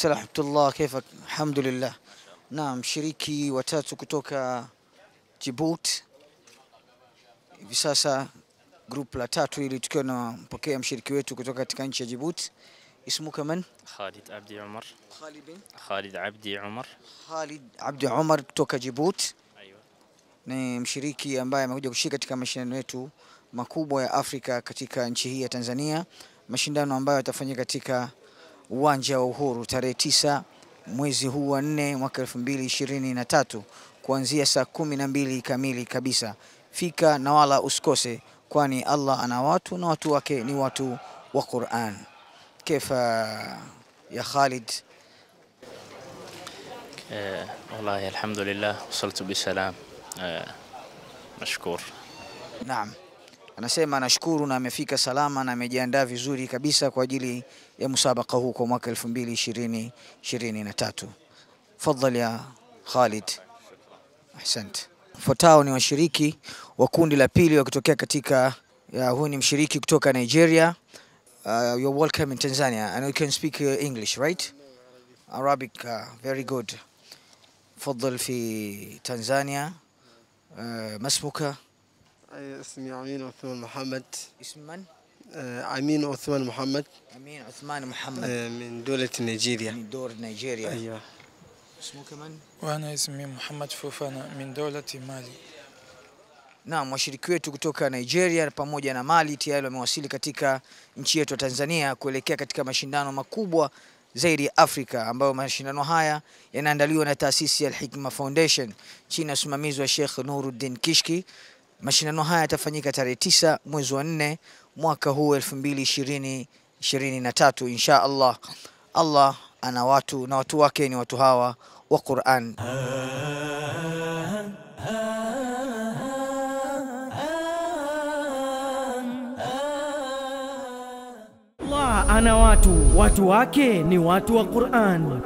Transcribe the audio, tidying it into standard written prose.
السلام ورحمة الله. كيفك؟ الحمد لله. نعم، mshiriki watatu kutoka Djibouti. Hivi sasa group la tatu ili tukiwa nampokea mshiriki wetu kutoka katika nchi ya Djibouti. Ismuka man? Khalid Abdi Umar. Khalid bin? Khalid Abdi Umar. Khalid Abdi Umar kutoka Djibouti. Aiyo. Ni mshiriki ambaye amekuja kushiriki katika mashindano yetu makubwa ya Afrika katika nchi hii ya Tanzania. Mashindano ambayo yatafanyika katika uwanja wa Uhuru tarehe 9 mwezi huu wa 4 mwaka 2023 kuanzia saa 12 kamili kabisa. Fika na wala usikose, kwani Allah ana watu na watu wake ni watu wa Qur'an. Kaifa ya Khalid? والله الحمد لله وصلت بسلام. مشكور. Naam. Anasema anashukuru na amefika salama na amejiandaa vizuri kabisa kwa ajili ya musabaka huu kwa mwaka 2023. Fadhali ya Khalid. Ahsante. Fuatao ni washiriki wa kundi la pili wakitokea katika huyu ni mshiriki kutoka Nigeria. You're welcome in Tanzania and you can speak English, right? Arabic, very good. فضل في تنزانيا. ما اسمك؟ اسمي أمين عثمان محمد. اسم من؟ أمين عثمان محمد. أمين عثمان محمد. من دولة نيجيريا. من دولة نيجيريا. أيوة. اسمك من؟ وأنا اسمي محمد فوفانا من دولة مالي. Naam, washiriki wetu kutoka Nigeria pamoja na Mali tayari wamewasili katika nchi yetu ya Tanzania kuelekea katika mashindano makubwa zaidi ya Afrika, ambayo mashindano haya yanaandaliwa na taasisi ya Al-Hikma Foundation chini ya usimamizi wa Sheikh Nuruddin Kishki. Mashindano haya yatafanyika tarehe 9 mwezi wa 4 mwaka huu 2023 insha Allah. Allah ana watu na watu wake ni watu hawa wa Qur'an. Allah ana watu wake ni watu wa Qur'an.